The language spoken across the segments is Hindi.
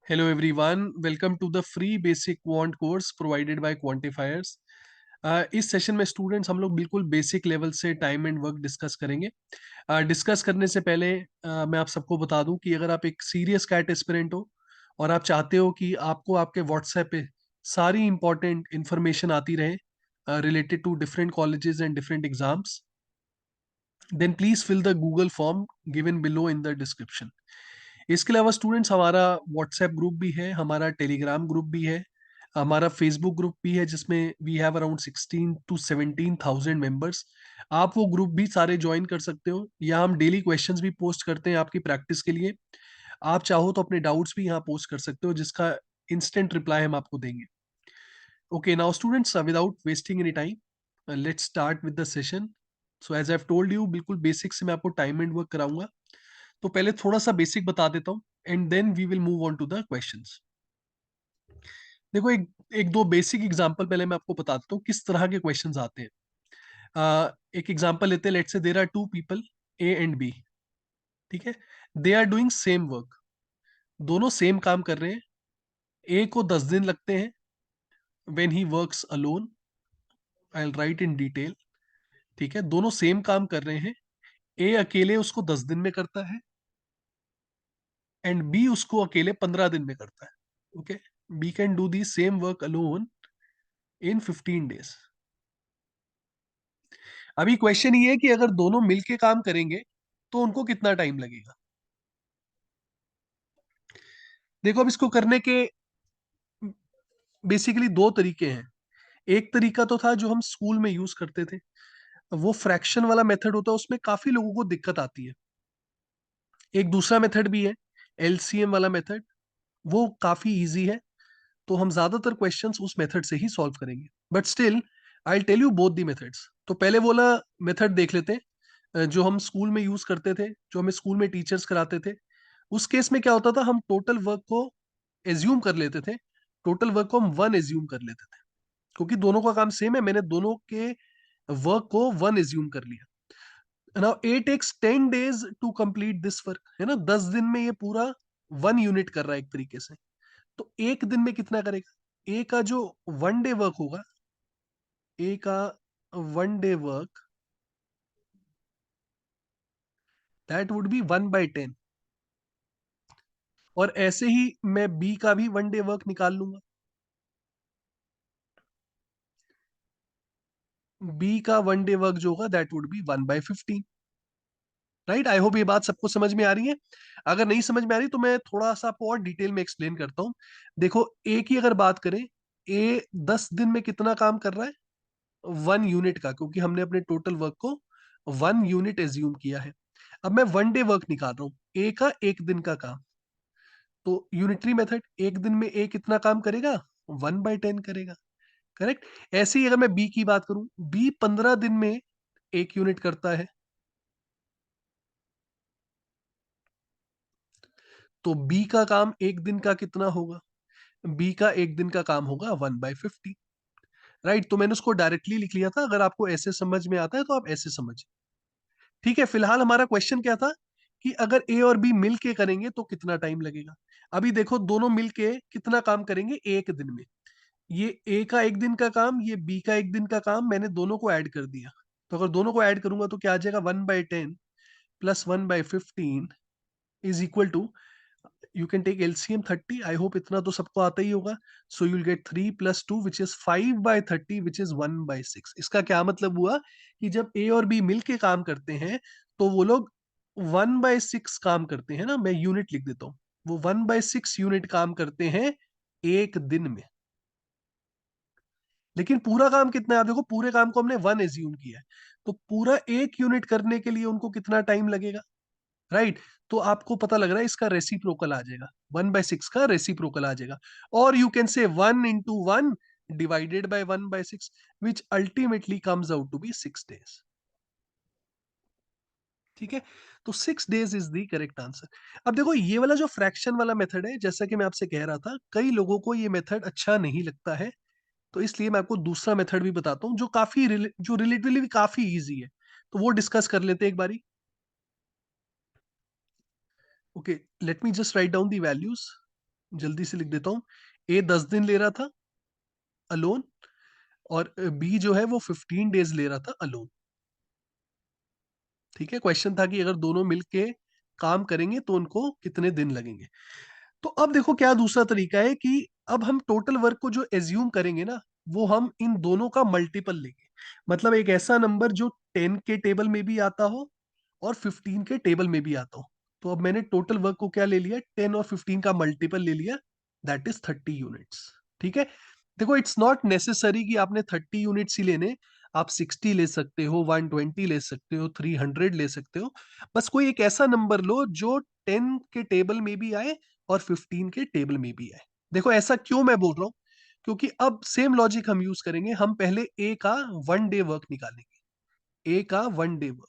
Hello everyone, welcome to the free basic quant course provided by Quantifiers. इस सेशन में स्टूडेंट्स हम लोग बिल्कुल बेसिक लेवल से टाइम एंड वर्क डिस्कस करेंगे। डिस्कस करने से पहले मैं आप सबको बता दूं कि अगर आप एक सीरियस कैट एस्पिरेंट हो और आप चाहते हो कि आपको आपके व्हाट्सएप पे सारी इंपॉर्टेंट इंफॉर्मेशन आती रहे related to different colleges and different exams, then please fill the Google form given below in the description. इसके अलावा स्टूडेंट्स हमारा व्हाट्सएप ग्रुप भी है, हमारा टेलीग्राम ग्रुप भी है, हमारा फेसबुक ग्रुप भी है जिसमें we have around 16 to 17,000 members. आप वो ग्रुप भी सारे ज्वाइन कर सकते हो। यहाँ हम डेली क्वेश्चंस भी पोस्ट करते हैं आपकी प्रैक्टिस के लिए। आप चाहो तो अपने डाउट्स भी यहाँ पोस्ट कर सकते हो जिसका इंस्टेंट रिप्लाई हम आपको देंगे। Okay now students, without wasting any time let's start with the session. So as I have told you, बिल्कुल बेसिक से मैं आपको टाइम एंड वर्क कराऊंगा। तो पहले थोड़ा सा बेसिक बता देता हूँ and then we will move on to the questions. देखो, एक एक दो बेसिक एग्जांपल पहले मैं आपको बता देता हूँ किस तरह के क्वेश्चंस आते हैं। एक एग्जांपल लेते हैं, let's say there are two people, A and B. ठीक है, they are doing same work, दोनों सेम काम कर रहे हैं। ए को 10 दिन लगते हैं when he works alone, I will write in detail. ठीक है, दोनों सेम काम कर रहे हैं। ए अकेले उसको 10 दिन में करता है एंड बी उसको अकेले 15 दिन में करता है। Okay, B can do the same work alone in 15 days। अभी क्वेश्चन ये है कि अगर दोनों मिलके काम करेंगे तो उनको कितना टाइम लगेगा। देखो, अब इसको करने के बेसिकली दो तरीके हैं। एक तरीका तो था जो हम स्कूल में यूज करते थे, वो फ्रैक्शन वाला मेथड होता है, उसमें काफी लोगों को दिक्कत आती है। एक दूसरा मेथड भी है, एलसीएम वाला मेथड, वो काफी इजी है। तो हम ज्यादातर क्वेश्चंस उस मेथड से ही सॉल्व करेंगे, but still I tell you both the methods. तो पहले वाला मेथड देख लेते हैं, जो हम स्कूल में यूज करते थे, जो हमें स्कूल में टीचर्स कराते थे। उस केस में क्या होता था, हम टोटल वर्क को एज्यूम कर लेते थे। टोटल वर्क को हम वन एज्यूम कर लेते थे, क्योंकि दोनों का काम सेम है, मैंने दोनों के वर्क को वन एज्यूम कर लिया। Now A takes 10 days to complete this work, है ना, 10 दिन में ये पूरा 1 यूनिट कर रहा है एक तरीके से। तो एक दिन में कितना करेगा। ए का जो 1 डे वर्क होगा, ए का 1 day work, that would B 1/10। और ऐसे ही मैं बी का भी 1 डे वर्क निकाल लूंगा। बी का 1 डे वर्क जो होगा that would B 1/15। Right, I hope ये बात सबको समझ में आ रही है। अगर नहीं समझ में आ रही तो मैं थोड़ा सा आपको और डिटेल में एक्सप्लेन करता हूँ। देखो, ए की अगर बात करें, ए 10 दिन में कितना काम कर रहा है, 1 यूनिट का, क्योंकि हमने अपने टोटल वर्क को 1 यूनिट एज्यूम किया है। अब मैं 1 डे वर्क निकाल रहा हूँ, ए का एक दिन का काम। तो यूनिटरी मेथड, एक दिन में ए कितना काम करेगा, 1/10 करेगा। करेक्ट। ऐसे ही अगर मैं बी की बात करूं, बी 15 दिन में 1 यूनिट करता है, तो बी का काम एक दिन का कितना होगा, बी का एक दिन का काम होगा 1/50। राइट, तो मैंने उसको डायरेक्टली लिख लिया था। अगर आपको ऐसे समझ में आता है तो आप ऐसे समझिए। ठीक है, फिलहाल हमारा क्वेश्चन क्या था कि अगर ए और बी मिल के करेंगे तो कितना टाइम लगेगा। अभी देखो, दोनों मिलके कितना काम करेंगे एक दिन में। ये ए का एक दिन का काम, ये बी का एक दिन का काम, मैंने दोनों को ऐड कर दिया। तो अगर दोनों को ऐड करूंगा तो क्या आ जाएगा, 1/10 plus 1/15 is equal to, you can take LCM 30। I hope इतना तो सबको आता ही होगा। So you will get 3 + 2 which is 5/30 which is 1/6। इसका क्या मतलब हुआ कि जब ए और बी मिलके काम करते हैं तो वो लोग 1/6 काम करते हैं ना, मैं यूनिट लिख देता हूँ। वो 1/6 यूनिट काम करते हैं एक दिन में। लेकिन पूरा काम कितना है, आप देखो, पूरे काम को हमने 1 एज्यूम किया है, तो पूरा 1 यूनिट करने के लिए उनको कितना टाइम लगेगा। राइट, तो आपको पता लग रहा है इसका रेसिप्रोकल आ जाएगा, 1/6 का रेसिप्रोकल आ जाएगा। और यू कैन से 1 × 1 divided by 1/6, which ultimately comes out to be 6 days। ठीक है, तो 6 days is the correct answer. अब देखो, ये वाला जो फ्रैक्शन वाला मेथड है, जैसा कि मैं आपसे कह रहा था, कई लोगों को ये मेथड अच्छा नहीं लगता है। तो इसलिए मैं आपको दूसरा मेथड भी बताता हूँ जो जो रिलेटिवली भी काफी इजी है। तो वो डिस्कस कर लेते हैं एक बारी। Okay, let me just right down the values. जल्दी से लिख देता हूँ। ए 10 दिन ले रहा था अलोन, और बी जो है वो 15 डेज ले रहा था अलोन। ठीक है, क्वेश्चन था कि अगर दोनों मिलके काम करेंगे तो उनको कितने दिन लगेंगे। तो अब देखो क्या दूसरा तरीका है कि अब हम टोटल वर्क को जो एज्यूम करेंगे ना, वो हम इन दोनों का मल्टीपल लेंगे। मतलब एक ऐसा नंबर जो 10 के टेबल में भी आता हो और 15 के टेबल में भी आता हो। तो अब मैंने टोटल वर्क को क्या ले लिया, 10 और 15 का मल्टीपल ले लिया, दैट इज 30 यूनिट्स। ठीक है, देखो इट्स नॉट नेसेसरी कि आपने 30 यूनिट्स ही लेने, आप 60 ले सकते हो, 120 ले सकते हो, 300 ले सकते हो। बस कोई एक ऐसा नंबर लो जो 10 के टेबल में भी आए और 15 के टेबल में भी आए। देखो ऐसा क्यों मैं बोल रहा हूं, क्योंकि अब सेम लॉजिक हम यूज करेंगे। हम पहले ए का 1 डे वर्क निकालेंगे, ए का 1 डे वर्क।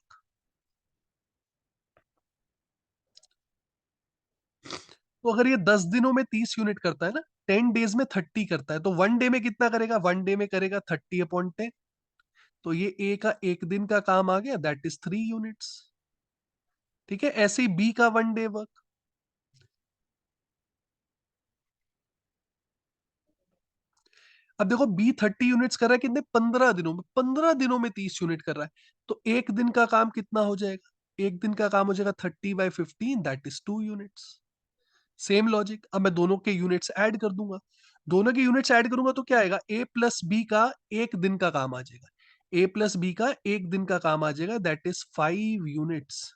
तो अगर ये 10 दिनों में 30 यूनिट करता है ना, 10 डेज में 30 करता है, तो 1 डे में कितना करेगा, 1 डे में करेगा 30/10। तो ये ए का एक दिन का काम आ गया, दैट इज 3 यूनिट्स। ठीक है, ऐसे ही बी का 1 डे वर्क। अब देखो बी 30 यूनिट्स कर रहा है कितने, 15 दिनों में, 15 दिनों में 30 यूनिट कर रहा है। तो एक दिन का काम कितना हो जाएगा, एक दिन का काम हो जाएगा 30/15, that is 2 units. Same logic, अब मैं दोनों के यूनिट्स ऐड कर दूंगा। दोनों के यूनिट्स ऐड करूंगा तो क्या आएगा, ए प्लस बी का एक दिन का काम आ जाएगा। ए प्लस बी का एक दिन का काम आ जाएगा, दैट इज 5 यूनिट्स।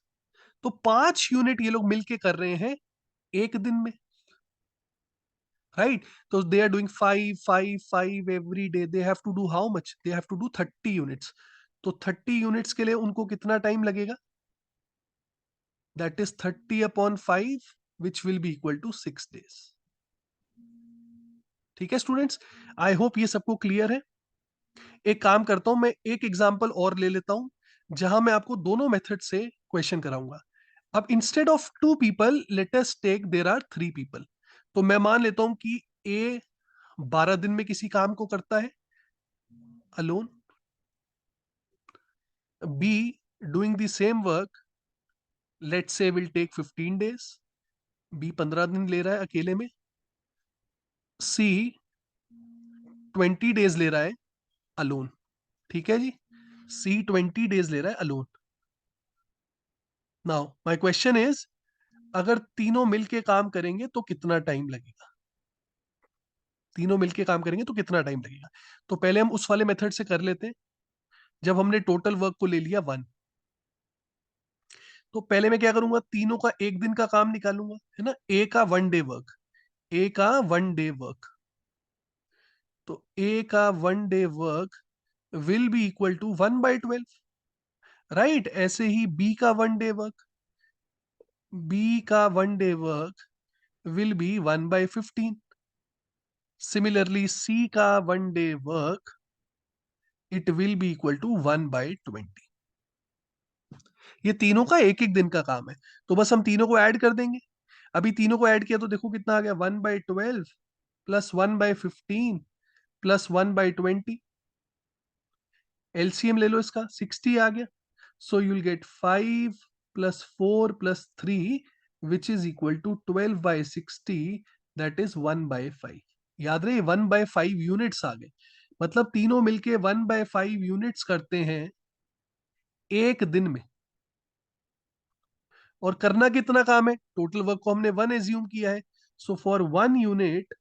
तो 5 यूनिट ये लोग मिलके कर रहे हैं एक दिन में, राइट। तो they are doing 5 5 5 every day, they have to do how much, they have to do 30 units. तो 30 यूनिट्स के लिए उनको कितना टाइम लगेगा, that is 30/5, which will be equal to 6 days. ठीक है स्टूडेंट्स, आई होप ये सबको क्लियर है। एक काम करता हूं, मैं एक एग्जांपल और ले लेता हूं जहां मैं आपको दोनों मेथड से क्वेश्चन कराऊंगा। अब instead of 2 people let us take there are 3 people. तो मैं मान लेता हूं कि ए 12 दिन में किसी काम को करता है alone, B doing the same work let say will take 15 days, B 15 दिन ले रहा है अकेले में, सी 20 डेज ले रहा है अलोन। ठीक है जी, सी 20 डेज ले रहा है alone. Now my question is, अगर तीनों मिलके काम करेंगे तो कितना टाइम लगेगा, तीनों मिलके काम करेंगे तो कितना टाइम लगेगा। तो पहले हम उस वाले मेथड से कर लेते हैं जब हमने टोटल वर्क को ले लिया 1। तो पहले मैं क्या करूंगा, तीनों का एक दिन का काम निकालूंगा, है ना, ए का 1 डे वर्क, ए का 1 डे वर्क। तो ए का 1 day work will be equal to 1/12, right. ऐसे ही बी का 1 डे वर्क, बी का 1 day work will be 1/15। Similarly C का 1 day work, it will be equal to 1/20। ये तीनों का एक एक दिन का काम है, तो बस हम तीनों को ऐड कर देंगे। अभी तीनों को ऐड किया तो देखो कितना आ गया, 1/12 प्लस 1/15 प्लस 1/20। एलसीएम ले लो इसका, 60 आ गया। So you'll get 5 + 4 + 3 which is equal to 12/60, that is 1/5। याद रहे 1/5 यूनिट्स आ गए, मतलब तीनों मिलके 1/5 यूनिट्स करते हैं एक दिन में। और करना कितना काम है, टोटल वर्क को हमने 1 एज्यूम किया है। So for 1 unit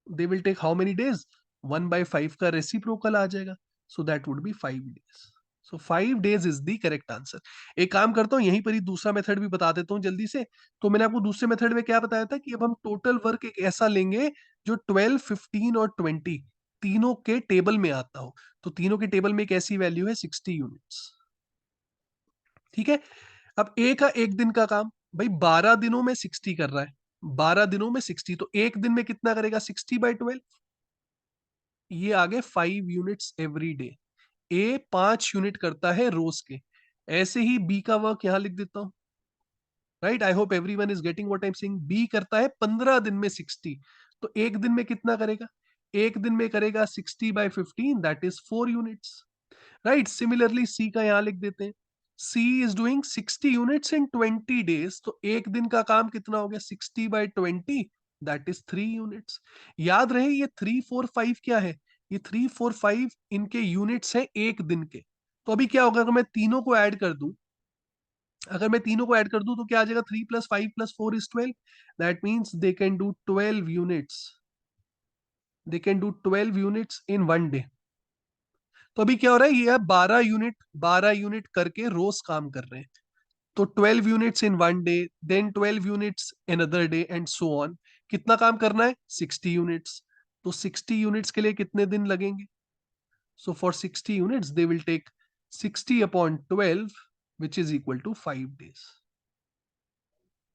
they will take how many days, 1/5 का रेसिप्रोकल आ जाएगा, so that would be 5 days. So 5 days is the correct answer. एक काम करता हूँ, यहीं पर ही दूसरा मेथड भी बता देता हूँ जल्दी से। तो मैंने आपको दूसरे मेथड में क्या बताया था कि अब हम टोटल वर्क एक ऐसा लेंगे जो 12 15 और 20 तीनों के टेबल में आता हो। तो तीनों के टेबल में एक ऐसी वैल्यू है 60 यूनिट्स। ठीक है, अब ए का एक दिन का काम, भाई 12 दिनों में 60 कर रहा है, 12 दिनों में 60, तो एक दिन में कितना करेगा, 60/12। ये आ गए 5 यूनिट्स एवरी डे। ए 5 यूनिट करता है रोज के। ऐसे ही बी का वर्क यहां लिख देता हूं, right. I hope everyone is getting what I am saying. B करता है 15 दिन में 60, तो एक दिन में कितना करेगा, एक दिन में करेगा 60/15, that is 4 units, right. Similarly C का यहां लिख देते हैं, C is doing 60 units in 20 days. तो एक दिन का काम कितना हो गया, 60/20, दैट इज 3 यूनिट्स। याद रहे ये 3, 4, 5 क्या है, ये 3, 4, 5 इनके यूनिट्स हैं एक दिन के। तो अभी क्या होगा, अगर मैं तीनों को ऐड कर दूं, तो क्या आ जाएगा, 3 + 5 + 4 = 12। That means they can do 12 units, in 1 day. तो अभी क्या हो रहा है, ये 12 यूनिट करके रोज काम कर रहे हैं। तो 12 units in 1 day, then 12 units another day and so on. कितना काम करना है, 60 यूनिट्स। तो 60 यूनिट्स के लिए कितने दिन लगेंगे? So for 60 units they will take 60/12 which is equal to 5 days।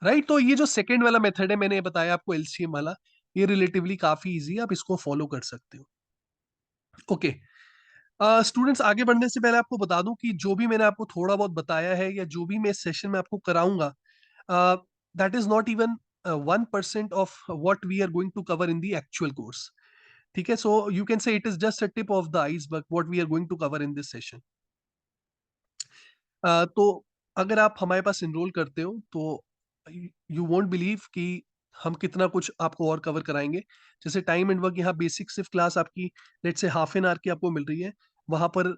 Right, तो ये जो सेकेंड वाला मेथड है मैंने बताया आपको, एलसीएम वाला, ये रिलेटिवली काफी इजी है, आप इसको फॉलो कर सकते हो। ओके, स्टूडेंट्स आगे बढ़ने से पहले आपको बता दूं कि जो भी मैंने आपको थोड़ा बहुत बताया है, या जो भी मैं इस सेशन में आपको कराऊंगा, that is not even 1% of what we are going to cover in the actual course. ठीक है, so you can say it is just a tip of the iceberg what we are going to cover in this session. तो अगर आप हमारे पास इनरोल करते हो तो यू वोंट बिलीव कि हम कितना कुछ आपको और कवर कराएंगे। जैसे टाइम एंड वर्क, यहाँ बेसिक सिर्फ क्लास आपकी लेट से हाफ एन आवर की आपको मिल रही है, वहां पर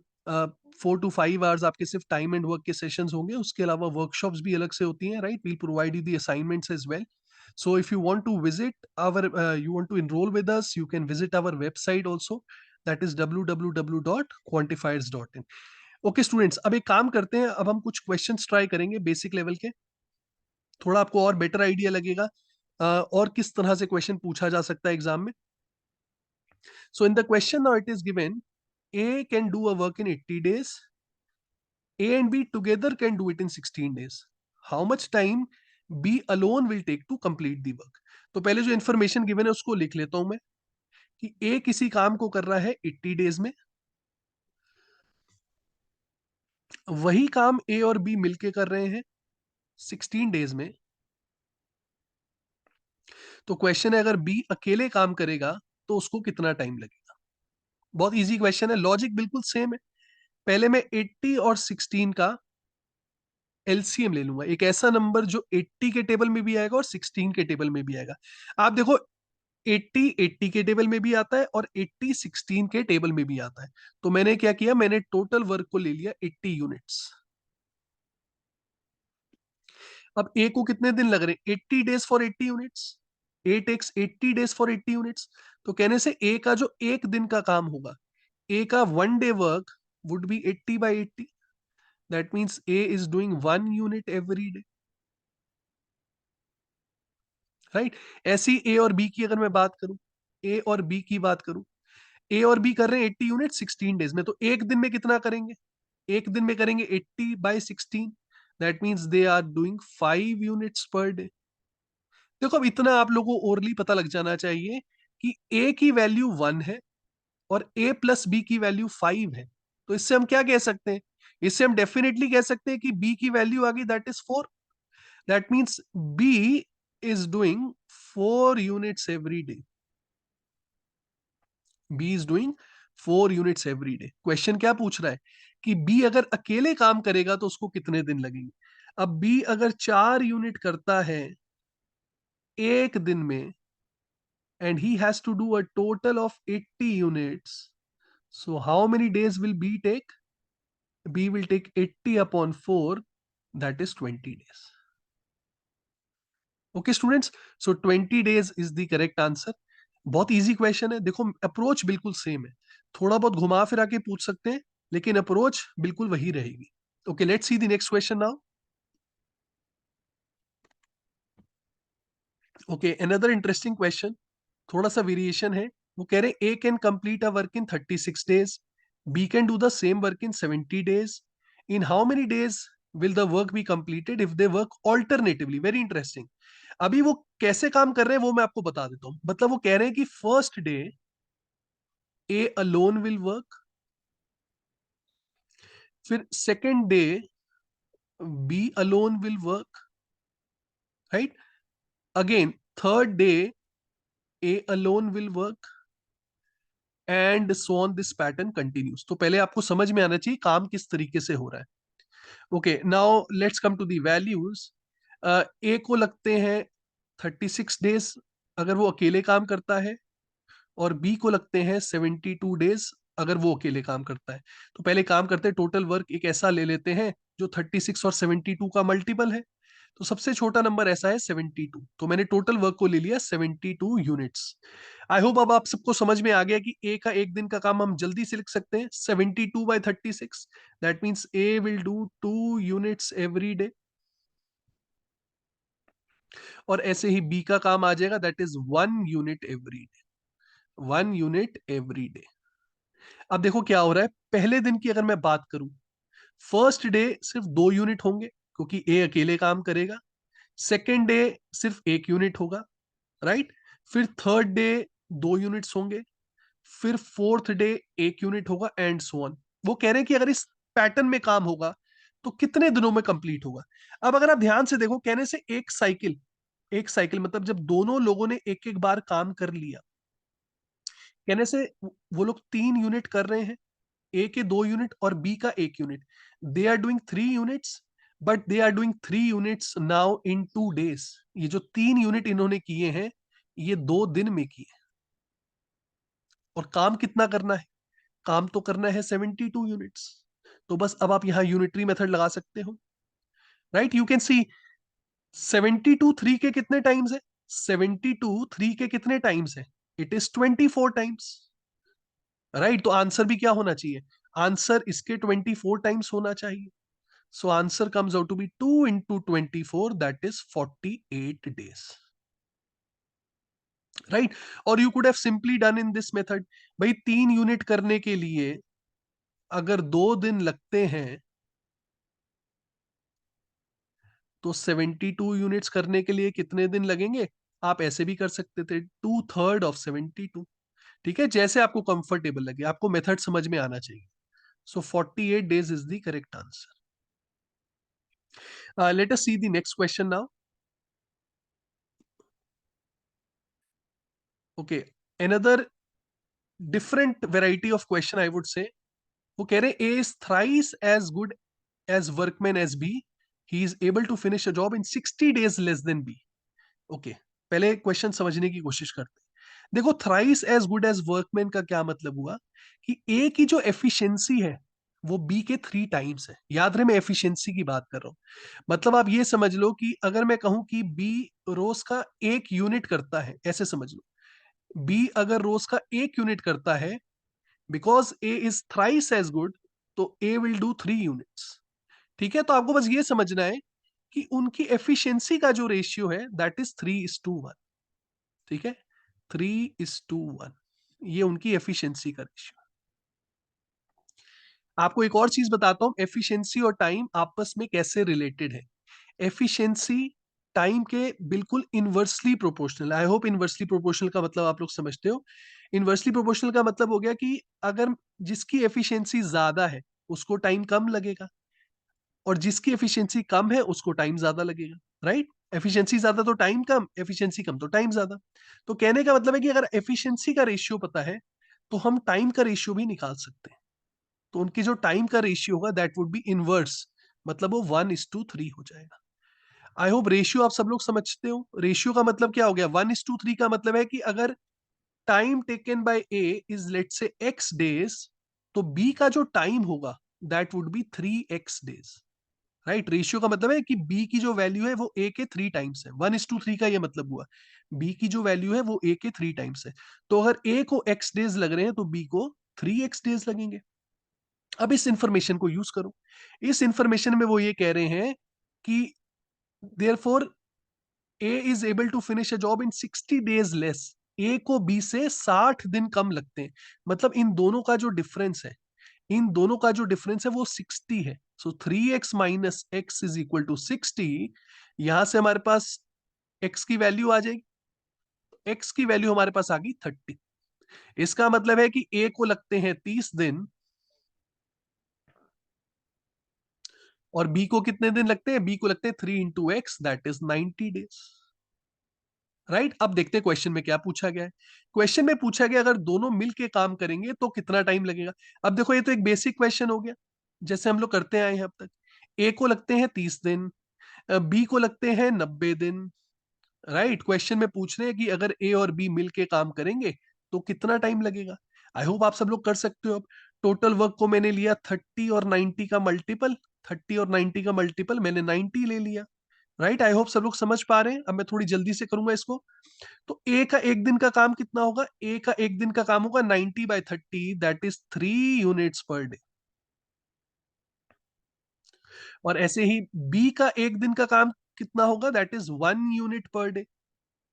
4 to 5 आवर्स आपके सिर्फ टाइम एंड वर्क के सेशंस होंगे। उसके अलावा वर्कशॉप्स भी अलग से होती हैं, right, we'll provide you the assignments as well. So if you want to visit you want to enroll with us, you can visit our website also, that is www.quantifiers.in। Okay students, अब एक काम करते हैं, अब हम कुछ क्वेश्चंस ट्राई करेंगे बेसिक लेवल के, थोड़ा आपको और बेटर आइडिया लगेगा और किस तरह से क्वेश्चन पूछा जा सकता है एग्जाम में। So in the question now it is given, A can do a work in 80 days, A and B together can do it in 16 days। How much time B alone will take to complete the work. तो पहले जो इन्फॉर्मेशन गिवन है उसको लिख लेता हूं मैं, कि ए किसी काम को कर रहा है 80 डेज में, वही काम ए और बी मिलके कर रहे हैं 16 डेज में। तो क्वेश्चन है, अगर बी अकेले काम करेगा तो उसको कितना टाइम लगेगा। बहुत इजी क्वेश्चन है, लॉजिक बिल्कुल सेम है। पहले मैं 80 और 16 का एलसीएम ले लूंगा, एक ऐसा नंबर जो 80 के टेबल में भी आएगा और 16 के टेबल में भी आएगा। आप देखो, 80 80 के टेबल में भी आता है और 80 16 के टेबल में भी आता है। तो मैंने क्या किया, मैंने टोटल वर्क को ले लिया 80 यूनिट्स। अब ए को कितने दिन लग रहे हैं, 80 days for 80 units. A takes 80 days for 80 units. तो कहने से ए का जो एक दिन का काम होगा, ए का 1 day work would be 80/80। That means A is doing 1 unit every day, right. ऐसी ए और बी की अगर मैं बात करूं, ए और बी की बात करूं, ए और बी कर रहे हैं 80 यूनिट 16 डेज में, तो एक दिन में कितना करेंगे, एक दिन में करेंगे 80/16। That means they are doing 5 units per day. देखो, अब इतना आप लोगों को ओरली पता लग जाना चाहिए कि ए की वैल्यू 1 है और ए प्लस बी की वैल्यू 5 है। तो इससे हम क्या कह सकते हैं, इससे हम डेफिनेटली कह सकते हैं कि बी की वैल्यू आ गई, that is 4। That means B is doing 4 units every day. B is doing 4 units every day. Question क्या पूछ रहा है कि बी अगर अकेले काम करेगा तो उसको कितने दिन लगेंगे। अब बी अगर 4 यूनिट करता है एक दिन में, and he has to do a total of 80 units. So how many days will B take? B will take 80/4, that is 20 days. Okay students, so 20 days is the correct answer. बहुत इजी क्वेश्चन है, देखो अप्रोच बिल्कुल सेम है, थोड़ा बहुत घुमा फिरा के पूछ सकते हैं लेकिन अप्रोच बिल्कुल वही रहेगी। Okay, let's see the next question now. Okay, another interesting question, थोड़ा सा वेरिएशन है। वो कह रहे A can complete a work in 36 days, B can do the same work in 70 days. In how many days will the work be completed if they work alternatively. Very interesting. अभी वो कैसे काम कर रहे हैं वो मैं आपको बता देता हूं। मतलब वो कह रहे हैं कि first day A alone will work, फिर second day B alone will work, right. Again third day A alone will work, and so on this pattern continues. तो पहले आपको समझ में आना चाहिए काम किस तरीके से हो रहा है। Okay, now let's come to the values. A को लगते हैं 36 डेज, अगर वो अकेले काम करता है, और बी को लगते हैं 72 डेज अगर वो अकेले काम करता है। तो पहले काम करते हैं, टोटल वर्क एक ऐसा ले लेते हैं जो 36 और 72 का मल्टीपल है। तो सबसे छोटा नंबर ऐसा है 72, तो मैंने टोटल वर्क को ले लिया 72 यूनिट्स। आई होप अब आप सबको समझ में आ गया कि ए का एक दिन का काम हम जल्दी से लिख सकते हैं 72/36। That means A will do 2 units every day. और ऐसे ही बी का काम आ जाएगा, that is 1 unit every day. 1 unit every day. अब देखो क्या हो रहा है, पहले दिन की अगर मैं बात करूं, फर्स्ट डे सिर्फ 2 यूनिट होंगे क्योंकि ए अकेले काम करेगा। सेकेंड डे सिर्फ 1 यूनिट होगा, राइट। फिर थर्ड डे 2 यूनिट्स होंगे। फिर फोर्थ डे 1 यूनिट होगा, एंड सो ऑन। वो कह रहे हैं कि अगर इस पैटर्न में काम होगा तो कितने दिनों में कंप्लीट होगा। अब अगर आप ध्यान से देखो, कहने से एक साइकिल मतलब जब दोनों लोगों ने एक एक बार काम कर लिया, कहने से वो लोग 3 यूनिट कर रहे हैं, ए के 2 यूनिट और बी का 1 unit. They are doing 3 units, but they are doing 3 units now in 2 days. ये जो 3 यूनिट इन्होंने किए हैं, ये 2 दिन में किए। और काम कितना करना है? काम तो करना है 72 यूनिट्स। तो बस अब आप यहां यूनिटरी मेथड लगा सकते हो, राइट। यू कैन सी 72 3 के कितने टाइम्स है? 72 3 के कितने टाइम्स है? It is 24 times, right. तो आंसर भी क्या होना चाहिए? आंसर इसके 24 टाइम्स होना चाहिए। So answer comes out to be 2 into 24, that is 48 days. Right? और you could have simply done in this method. भाई 3 यूनिट करने के लिए अगर 2 दिन लगते हैं, तो 72 यूनिट्स करने के लिए कितने दिन लगेंगे? आप ऐसे भी कर सकते थे, 2/3 of 72। ठीक है, जैसे आपको कंफर्टेबल लगे, आपको मेथड समझ में आना चाहिए। सो 48 days is the correct answer. Let us C the next question now. Okay, another different variety of question I would say. वो कह रहे हैं A is thrice as good as workman as B. He is able to finish a job in 60 days less than B. Okay, पहले क्वेश्चन समझने की कोशिश करते हैं। देखो, thrice as good as workman का क्या मतलब हुआ कि ए की जो एफिशिएंसी है वो बी के 3 टाइम्स है। याद रहे, मैं एफिशिएंसी की बात कर रहा हूं। मतलब आप ये समझ लो कि अगर मैं कहूं कि बी रोज का 1 यूनिट करता है, ऐसे समझ लो, बी अगर रोज का 1 यूनिट करता है, because A is thrice as good, तो ए विल डू 3 यूनिट्स। ठीक है, तो आपको बस ये समझना है कि उनकी एफिशिएंसी का जो रेशियो है दैट इज 3:1। ठीक है, 3:1, ये उनकी एफिशिएंसी का रेशियो। आपको एक और चीज बताता हूं, एफिशिएंसी और टाइम आपस में कैसे रिलेटेड है। एफिशिएंसी टाइम के बिल्कुल inversely proportional. I hope inversely proportional का मतलब आप लोग समझते हो। इनवर्सली प्रोपोर्शनल का मतलब हो गया कि अगर जिसकी एफिशिएंसी ज्यादा है उसको टाइम कम लगेगा, और जिसकी एफिशिएंसी कम है उसको टाइम ज्यादा लगेगा, राइट। एफिशिएंसी ज्यादा तो टाइम कम, एफिशिएंसी कम तो टाइम ज्यादा। तो कहने का मतलब है कि अगर एफिशिएंसी का रेशियो पता है तो हम टाइम का रेशियो भी निकाल सकते हैं। तो उनकी जो टाइम का रेशियो होगा दैट वुड बी इनवर्स, मतलब वो 1:3 हो जाएगा। आई होप रेशियो आप सब लोग समझते हो। रेशियो का मतलब क्या हो गया? 1:3 का मतलब है कि अगर time taken by A is let say x days, तो बी का जो टाइम होगा that would be 3x days, right. Ratio का मतलब है कि बी की जो वैल्यू है वो ए के 3 टाइम्स है। 1:3 का ये मतलब हुआ, बी की जो वैल्यू है वो ए के 3 टाइम्स है। तो अगर ए को एक्स डेज लग रहे हैं तो बी को 3x डेज लगेंगे। अब इस इंफॉर्मेशन को यूज करो। इस इंफॉर्मेशन में वो ये कह रहे हैं कि therefore A is able to finish a job in 60 days less. A को बी से 60 दिन कम लगते हैं। मतलब इन दोनों का जो डिफरेंस है, इन दोनों का जो डिफरेंस है वो 60 है। So 3x minus x is equal to 60। यहां से हमारे पास x की वैल्यू आ जाएगी, x की वैल्यू हमारे पास आ गई 30। इसका मतलब है कि a को लगते हैं 30 दिन, और b को कितने दिन लगते हैं? b को लगते हैं 3 into x, that is 90 days, right. अब देखते हैं क्वेश्चन में क्या पूछा गया है। क्वेश्चन में पूछा गया अगर दोनों मिलके काम करेंगे तो कितना टाइम लगेगा। अब देखो, ये तो एक बेसिक क्वेश्चन हो गया जैसे हम लोग करते आए हैं अब तक। ए को लगते हैं 30 दिन, बी को लगते हैं 90 दिन, राइट, क्वेश्चन में पूछ रहे हैं कि अगर ए और बी मिलके काम करेंगे तो कितना टाइम लगेगा। आई होप आप सब लोग कर सकते हो। अब टोटल वर्क को मैंने लिया 30 और 90 का मल्टीपल, 30 और 90 का मल्टीपल मैंने 90 ले लिया। राइट, आई होप सब लोग समझ पा रहे हैं। अब मैं थोड़ी जल्दी से करूंगा इसको। तो ए का एक दिन का काम कितना होगा, ए का एक दिन का काम होगा 90/30, that is 3 units per day. और ऐसे ही बी का एक दिन का काम कितना होगा, that is 1 unit per day.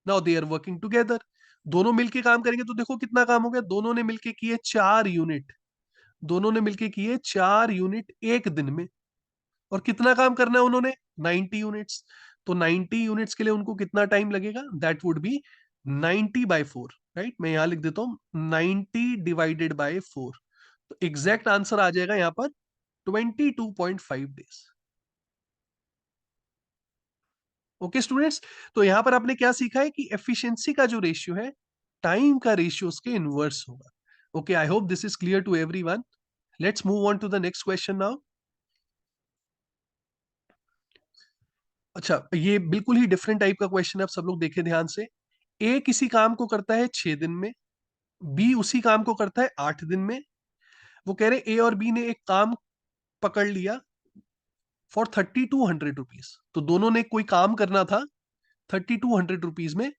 Now they are working together, दोनों मिलके काम करेंगे तो देखो कितना काम हो गया, दोनों ने मिलके किए 4 यूनिट, दोनों ने मिलके किए 4 यूनिट एक दिन में। और कितना काम करना है उन्होंने, 90 यूनिट्स। तो 90 यूनिट्स के लिए उनको कितना टाइम लगेगा, दैट वुड बी 90/4। राइट, मैं यहां लिख देता हूं 90 डिवाइडेड बाय 4। तो एग्जैक्ट आंसर आ जाएगा यहां पर 22.5 डेज। ओके स्टूडेंट्स, तो यहां पर आपने क्या सीखा है कि एफिशिएंसी का जो रेशियो है टाइम का रेशियो उसके इनवर्स होगा। Okay, I hope this is clear to everyone. Let's move on to the next question now. अच्छा, ये बिल्कुल ही डिफरेंट टाइप का क्वेश्चन है, आप सब लोग देखें ध्यान से। ए किसी काम को करता है 6 दिन में, बी उसी काम को करता है 8 दिन में। वो कह रहे ए और बी ने एक काम पकड़ लिया फॉर 3200 रुपीज। तो दोनों ने कोई काम करना था 3200 रुपीज में,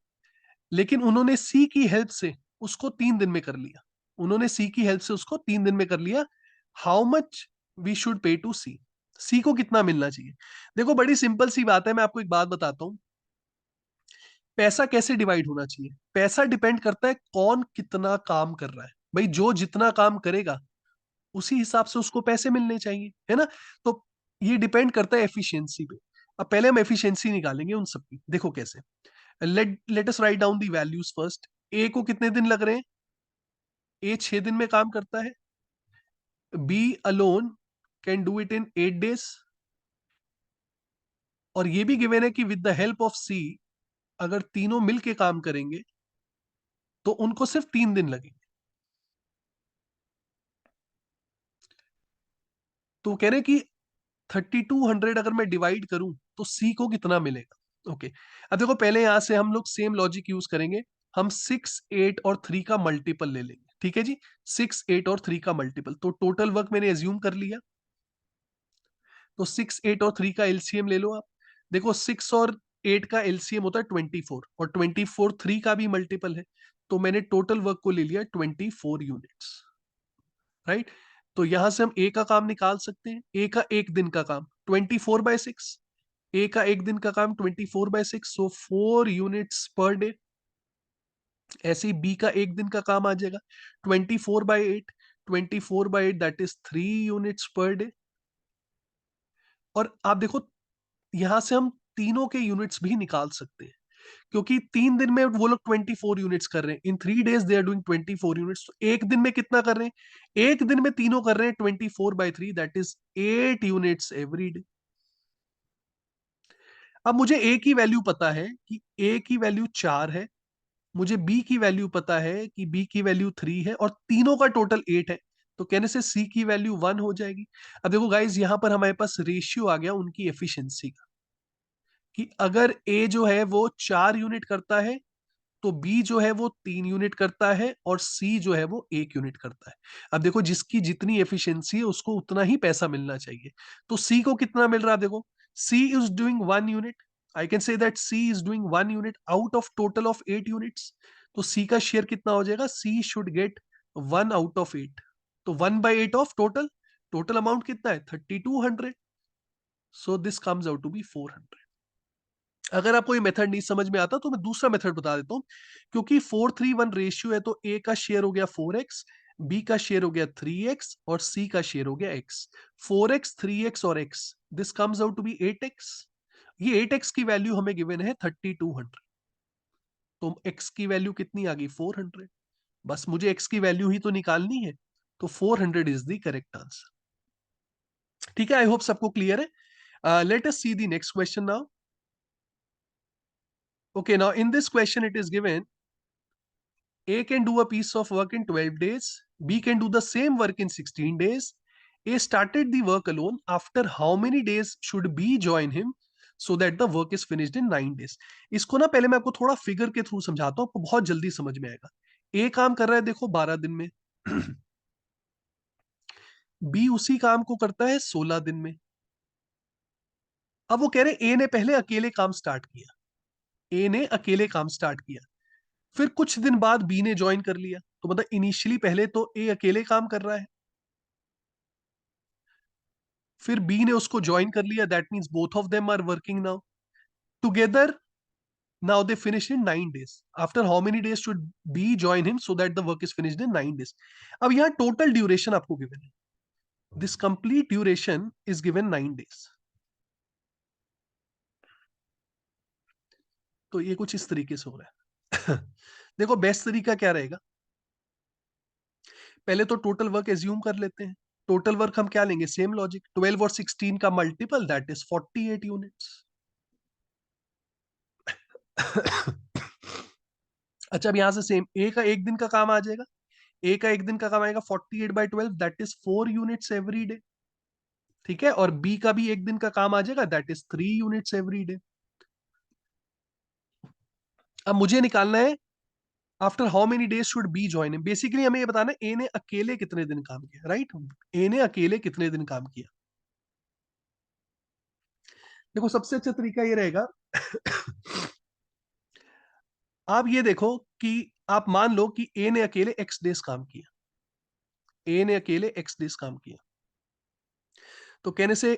लेकिन उन्होंने सी की हेल्प से उसको 3 दिन में कर लिया। उन्होंने सी की हेल्प से उसको 3 दिन में कर लिया। How much we should pay to C, C को कितना मिलना चाहिए। देखो बड़ी सिंपल सी बात है, मैं आपको एक बात बताता हूं। पैसा कैसे डिवाइड होना चाहिए, पैसा डिपेंड करता है कौन कितना काम कर रहा है। भाई जो जितना काम करेगा उसी हिसाब से उसको पैसे मिलने चाहिए, है ना। तो ये डिपेंड करता है एफिशिएंसी पे। अब पहले हम एफिशिएंसी निकालेंगे उन सबकी, देखो कैसे। Let us write down the values first. A को कितने दिन लग रहे हैं, ए 6 दिन में काम करता है। B alone can do it in 8 days. और ये भी गिवन है कि with the help of C, अगर तीनों मिलके काम करेंगे तो उनको सिर्फ 3 दिन लगेंगे। तो कह रहे हैं कि 3200 अगर मैं डिवाइड करूं तो सी को कितना मिलेगा। ओके, अब देखो पहले यहां से हम लोग सेम लॉजिक यूज करेंगे। हम 6, 8 और 3 का मल्टीपल ले लेंगे, ठीक है जी। 6, 8 और 3 का मल्टीपल, तो टोटल वर्क मैंने एज्यूम कर लिया। तो 6, 8 और 3 का एलसीएम ले लो आप। देखो 6 और 8 का एलसीएम होता है 24, और 24 3 का भी मल्टीपल है। तो मैंने टोटल वर्क को ले लिया 24 यूनिट्स। राइट, तो यहां से हम ए का काम निकाल सकते हैं। ए का एक दिन का काम 24/6, ए का एक दिन का काम 24/6, सो 4 यूनिट्स पर डे। ऐसे ही बी का एक दिन का काम आ जाएगा 24/8, 24/8 that is 3 units per day. और आप देखो यहां से हम तीनों के यूनिट्स भी निकाल सकते हैं, क्योंकि 3 दिन में वो लोग 24 यूनिट्स कर रहे हैं। In 3 days they are doing 24 units. तो एक दिन में कितना कर रहे हैं, एक दिन में तीनों कर रहे हैं 24/3, that is 8 units every day. अब मुझे ए की वैल्यू पता है कि ए की वैल्यू 4 है, मुझे बी की वैल्यू पता है कि बी की वैल्यू 3 है, और तीनों का टोटल 8 है। तो कहने से सी की वैल्यू 1 हो जाएगी। अब देखो गाइज, यहां पर हमारे पास रेशियो आ गया उनकी एफिशिएंसी का, कि अगर ए जो है वो 4 यूनिट करता है तो बी जो है वो 3 यूनिट करता है, और सी जो है वो 1 यूनिट करता है। अब देखो जिसकी जितनी एफिशिएंसी है उसको उतना ही पैसा मिलना चाहिए। तो सी को कितना मिल रहा है, देखो C is doing 1 unit. I can say that C is doing 1 unit out of total of 8 units. तो सी का शेयर कितना हो जाएगा, C should get 1 out of 8। तो 1/8 ऑफ टोटल, टोटल अमाउंट कितना है 3200। So this comes out to be 400। अगर आपको ये मेथड नहीं समझ में आता तो मैं दूसरा मेथड बता देता हूँ। क्योंकि 4:3:1 रेशियो है, तो ए का शेयर हो गया 4x, बी का शेयर हो गया 3x, और सी का शेयर हो गया x। 4x, 3x और x, this comes out to be 8x। ये 8x की वैल्यू हमें गिवन है 3200। तो x की वैल्यू कितनी आ गई 400। बस मुझे x की वैल्यू ही तो निकालनी है। तो 400 इज द करेक्ट आंसर। ठीक है, आई होप सबको क्लियर है। Let us C the next question now. Okay, now in this question it is given A can do a piece of work in 12 days, B can do the same work in 16 days. A started the work alone. After how many days should B join him so that the work is finished in 9 days। इसको ना पहले मैं आपको थोड़ा फिगर के थ्रू समझाता हूँ, आपको बहुत जल्दी समझ में आएगा। ए काम कर रहा है देखो 12 दिन में, बी उसी काम को करता है 16 दिन में। अब वो कह रहे ए ने पहले अकेले काम स्टार्ट किया, ए ने अकेले काम स्टार्ट किया, फिर कुछ दिन बाद बी ने ज्वाइन कर लिया, तो मतलब इनिशियली पहले तो ए अकेले काम कर रहा है, फिर बी ने उसको ज्वाइन कर लिया, that means both of them are working now together. Now they finish in 9 days. After how many days should B join him so that the work is finished in 9 days? अब यहाँ total duration आपको given है. This complete duration is given 9 days. तो ये कुछ इस तरीके से हो रहा है। देखो बेस्ट तरीका क्या रहेगा, पहले तो टोटल वर्क एज्यूम कर लेते हैं। टोटल वर्क हम क्या लेंगे, सेम लॉजिक, 12 और 16 का मल्टीपल दैट इज 48 यूनिट्स। अच्छा अब यहां से सेम ए का एक दिन का काम आ जाएगा, ए का एक दिन का काम आएगा 48/12 that is 4 units every day. ठीक है, और बी का भी एक दिन का काम आ जाएगा, that is 3 units every day. अब मुझे निकालना है after how many days should be join, basically हमें ये बताना है ए ने अकेले कितने दिन काम किया, राइट। ए ने अकेले कितने दिन काम किया। देखो सबसे अच्छा तरीका ये रहेगा, आप ये देखो कि आप मान लो कि ए ने अकेले एक्स डेज काम किया, ए ने अकेले एक्स डेज काम किया, तो कहने से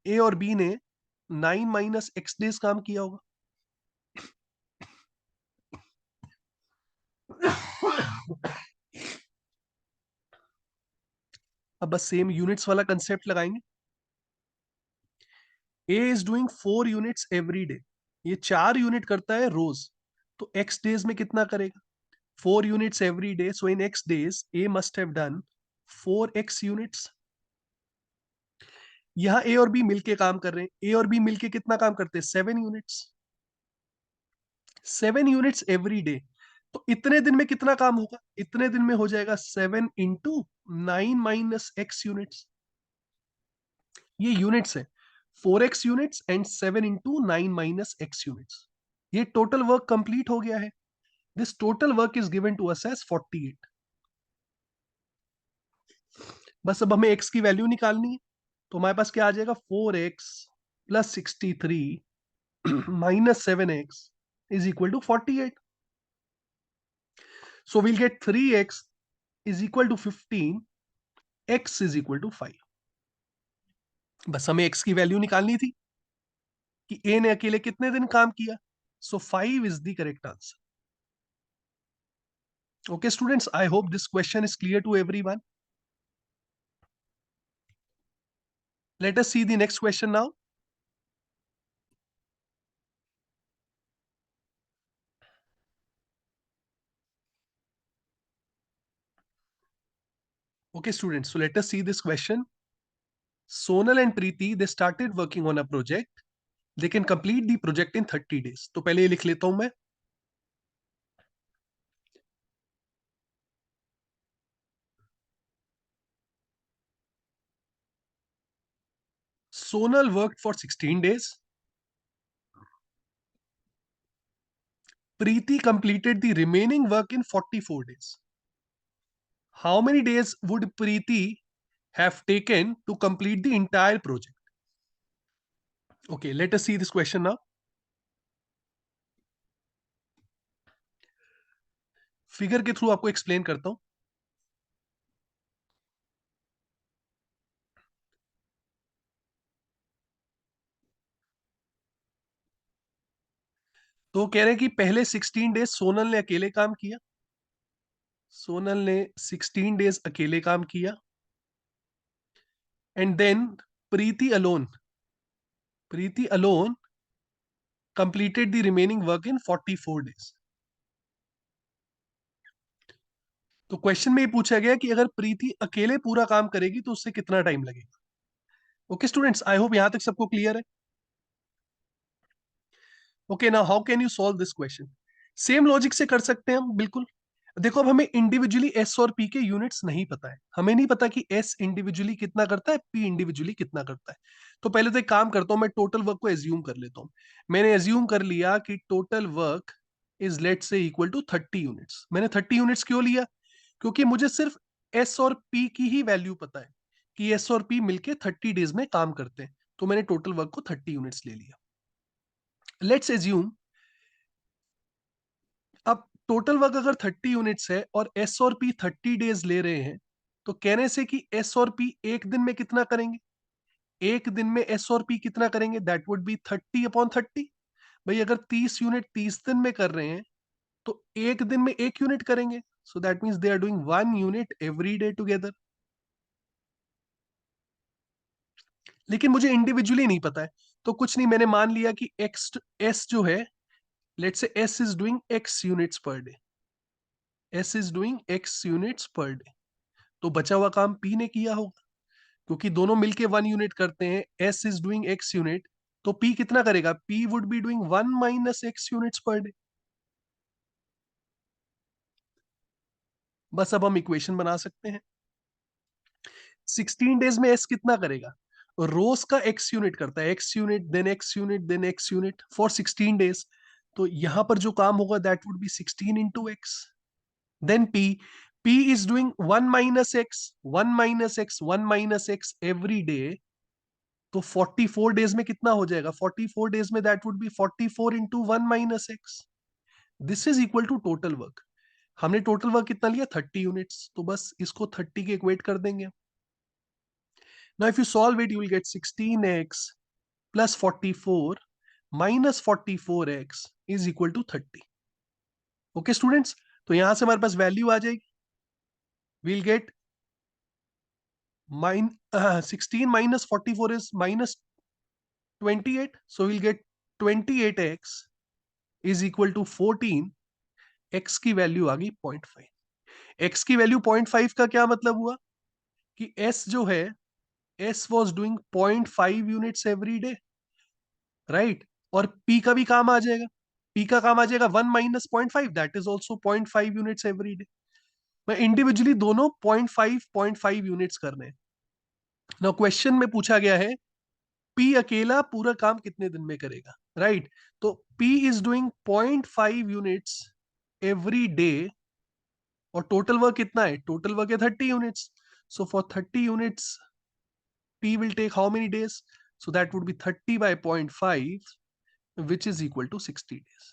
ए और बी ने 9 - x डेज काम किया होगा। अब बस सेम यूनिट्स वाला कंसेप्ट लगाएंगे। A is doing 4 units every day, ये 4 यूनिट करता है रोज, तो एक्स डेज में कितना करेगा, 4 units every day, so in x days A must have done 4x units. यहां ए और बी मिलके काम कर रहे हैं, ए और बी मिलके कितना काम करते हैं, 7 यूनिट्स, 7 यूनिट्स एवरी डे। तो इतने दिन में कितना काम होगा, इतने दिन में हो जाएगा 7 × 9 - x यूनिट्स। ये यूनिट्स है, 4x units and 7 × 9 - x units. ये टोटल वर्क कंप्लीट हो गया है। This total work is given to us as 48। बस अब हमें x की वैल्यू निकालनी है, तो हमारे पास क्या आ जाएगा, 4x + 63 - 7x is equal to 48. So we'll get 3x is equal to 15, x is equal to 5. बस हमें x की वैल्यू निकालनी थी कि a ने अकेले कितने दिन काम किया, so 5 is the correct answer. Okay students, I hope this question is clear to everyone. Let us see the next question now. Okay students, so let us see this question. Sonal and Preeti, they started working on a project. They can complete the project in 30 days. तो पहले ये लिख लेता हूं मैं। Sonal worked for 16 days. Preeti completed the remaining work in 44 days. How many days would Preeti have taken to complete the entire project? Okay, let us see this question now. Figure के थ्रू आपको एक्सप्लेन करता हूं। तो कह रहे हैं कि पहले 16 डेज सोनल ने अकेले काम किया, सोनल ने 16 डेज अकेले काम किया, and then Preeti alone, Preeti alone completed the remaining work in 44 days. तो क्वेश्चन में ये पूछा गया कि अगर प्रीति अकेले पूरा काम करेगी तो उससे कितना टाइम लगेगा। ओके स्टूडेंट्स, आई होप यहां तक सबको क्लियर है। Okay now how can you solve this question, same logic से कर सकते हैं हम बिल्कुल। देखो अब हमें इंडिविजुअली एस और पी के यूनिट्स नहीं पता है, हमें नहीं पता कि एस इंडिविजुअली कितना करता है, पी इंडिविजुअली कितना करता है। तो पहले तो एक काम करता हूं, मैं टोटल वर्क को एज्यूम कर लेता हूं। मैंने एज्यूम कर लिया कि टोटल वर्क इज लेट से इक्वल टू 30 यूनिट्स। मैंने 30 यूनिट्स क्यों लिया? क्योंकि मुझे सिर्फ एस और पी की ही वैल्यू पता है कि एस और पी मिलके 30 डेज में काम करते हैं। तो मैंने टोटल वर्क को 30 यूनिट्स ले लिया। लेट्स एज्यूम, अब टोटल वर्क अगर 30 यूनिट्स है और एस और पी 30 डेज ले रहे हैं, तो कहने से कि एस और पी एक दिन में कितना करेंगे, एक दिन में एस और पी कितना करेंगे, दैट वुड बी 30/30। भाई अगर 30 यूनिट 30 दिन में कर रहे हैं तो एक दिन में एक यूनिट करेंगे, so that means they are doing 1 unit every day together. लेकिन मुझे इंडिविजुअली नहीं पता है, तो कुछ नहीं, मैंने मान लिया कि एक्स एस जो है, let's say S is doing x units per day, S is doing x units per day. तो बचा हुआ काम पी ने किया होगा, क्योंकि दोनों मिलके 1 यूनिट करते हैं। S is doing x unit, तो पी कितना करेगा, P would be doing 1 - x units per day. बस अब हम इक्वेशन बना सकते हैं। 16 डेज में एस कितना करेगा, रोज का एक्स यूनिट करता है, x unit then x unit then x unit for 16 days. तो यहां पर जो काम होगा that would be 16 × x। Then P, P is doing 1 - x, 1 - x, 1 - x every day. तो 44 डेज में कितना हो जाएगा, 44 डेज में that would be 44 × 1 - x। This is equal to total work. हमने टोटल वर्क कितना लिया, 30 यूनिट्स, तो बस इसको 30 के इक्वेट कर देंगे। Now if you solve it, you will gate 16x plus 44 minus 44x is equal to 30। Okay students, तो यहां से हमारे पास वैल्यू आ जाएगी, we'll get 16 minus 44 is minus 28, so we'll get 28x is equal to 14। x की वैल्यू आ गई 0.5। x की वैल्यू 0.5 का क्या मतलब हुआ कि s जो है, s was doing 0.5 units every day, right. और p का भी काम आ जाएगा, p का काम आ जाएगा 1 - 0.5, that is also 0.5 units every day. मैं इंडिविजुअली दोनों 0.5 यूनिट्स करने हैं। ना क्वेश्चन में पूछा गया है p अकेला पूरा काम कितने दिन में करेगा, राइट। तो p is doing 0.5 units every day, और टोटल वर्क कितना है, टोटल वर्क है 30 units. So for 30 units p will take how many days, so that would be 30/0.5, which is equal to 60 days।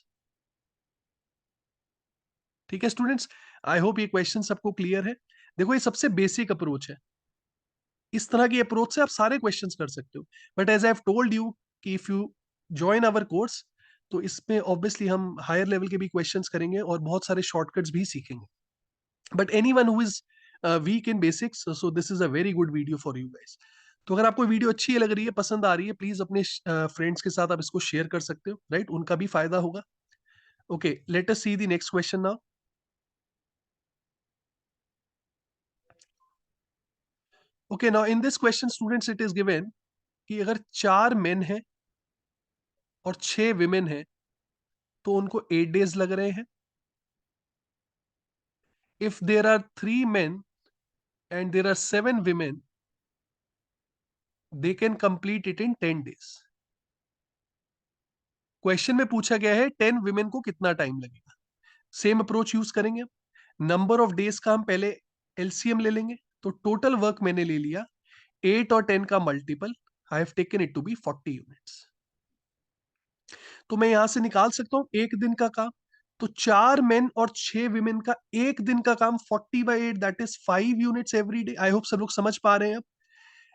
ठीक है स्टूडेंट्स, आई होप ये क्वेश्चन सबको क्लियर है। देखो ये सबसे बेसिक अप्रोच है, इस तरह की अप्रोच से आप सारे क्वेश्चंस कर सकते हो। But as I have told you कि if you join our course, तो इसमें ऑब्वियसली हम हायर लेवल के भी क्वेश्चंस करेंगे और बहुत सारे शॉर्टकट्स भी सीखेंगे। But anyone who is weak in basics, so this is a very good video for you guys. तो अगर आपको वीडियो अच्छी लग रही है, पसंद आ रही है, प्लीज अपने फ्रेंड्स के साथ आप इसको शेयर कर सकते हो, राइट, उनका भी फायदा होगा। Okay, let us C the next question now. Okay, now in this question students it is given कि अगर 4 मेन है और 6 विमेन है, तो उनको 8 डेज लग रहे हैं। If there are 3 men and there are 7 women, they can complete it in 10 days. Question में पूछा गया है 10 विमेन को कितना टाइम लगेगा। सेम अप्रोच यूज करेंगे। नंबर ऑफ डेज का हम पहले एलसीएम ले लेंगे, तो टोटल वर्क मैंने ले लिया 8 और 10 का multiple, I have taken it to be 40 units. तो मैं यहां से निकाल सकता हूं एक दिन का काम। तो 4 मेन और 6 विमेन का एक दिन का काम 40/8, that is 5 units every day. I hope सब लोग समझ पा रहे हैं। अब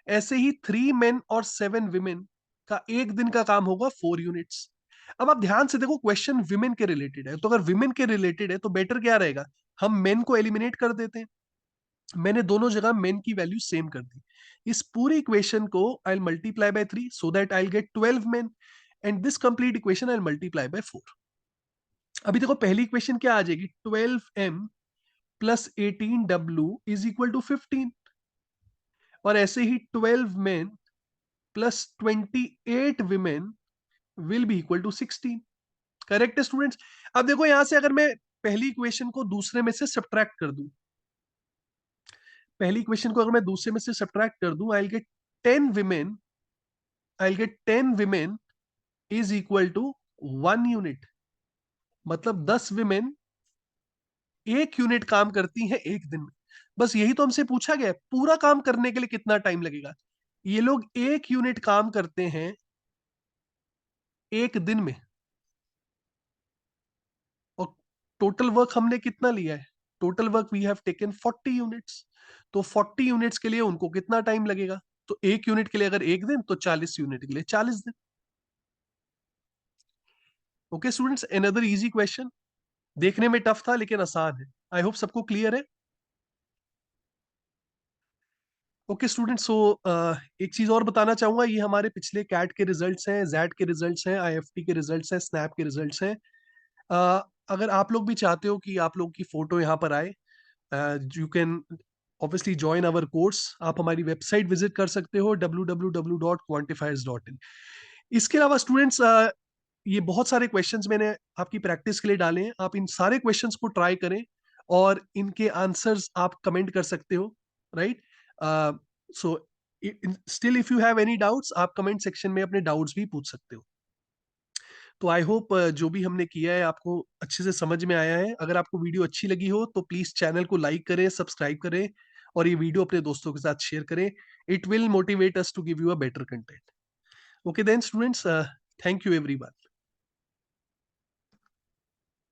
ऐसे ही 3 मेन और 7 विमेन का एक दिन का काम होगा 4 यूनिट्स। अब आप ध्यान से देखो, क्वेश्चन विमेन के रिलेटेड है, तो अगर विमेन के रिलेटेड है तो बेटर क्या रहेगा, हम मेन को एलिमिनेट कर देते हैं। मैंने दोनों जगह मेन की वैल्यू सेम कर दी। इस पूरी इक्वेशन को I multiply by 3 so that I get 12 men, and this complete equation I multiply by 4। अभी देखो पहली इक्वेशन क्या आ जाएगी, 12m plus 18w is equal to 15, और ऐसे ही 12 men plus 28 women will be equal to 16। Correct है स्टूडेंट्स। अब देखो यहां से अगर मैं पहली इक्वेशन को दूसरे में से सब्ट्रैक्ट कर दूं, पहली इक्वेशन को अगर मैं दूसरे में से सब्ट्रैक्ट कर दूं, I will get 10 women is equal to 1 unit. मतलब 10 विमेन 1 यूनिट काम करती हैं एक दिन में। बस यही तो हमसे पूछा गया है, पूरा काम करने के लिए कितना टाइम लगेगा। ये लोग 1 यूनिट काम करते हैं एक दिन में, और टोटल वर्क हमने कितना लिया है, total work we have taken 40 units. तो 40 यूनिट्स के लिए उनको कितना टाइम लगेगा, तो 1 यूनिट के लिए अगर एक दिन, तो 40 यूनिट के लिए 40 दिन। Okay students, another easy question, देखने में टफ था लेकिन आसान है। आई होप सबको क्लियर है। ओके स्टूडेंट्स, सो एक चीज और बताना चाहूंगा, ये हमारे पिछले कैट के रिजल्ट्स हैं, जैड के रिजल्ट्स हैं, आईएफटी के रिजल्ट्स हैं, स्नैप के रिजल्ट्स हैं। अगर आप लोग भी चाहते हो कि आप लोग की फोटो यहाँ पर आए, you can obviously join our course. आप हमारी वेबसाइट विजिट कर सकते हो www.quantifiers.in। इसके अलावा स्टूडेंट्स, ये बहुत सारे क्वेश्चंस मैंने आपकी प्रैक्टिस के लिए डाले हैं, आप इन सारे क्वेश्चंस को ट्राई करें और इनके आंसर्स आप कमेंट कर सकते हो, right. So still if you have any doubts, आप कमेंट सेक्शन में अपने डाउट्स भी पूछ सकते हो। तो आई होप जो भी हमने किया है आपको अच्छे से समझ में आया है। अगर आपको वीडियो अच्छी लगी हो तो प्लीज चैनल को लाइक करें, सब्सक्राइब करें और ये वीडियो अपने दोस्तों के साथ शेयर करें। It will motivate us to give you a better content. Okay then students, thank you everyone.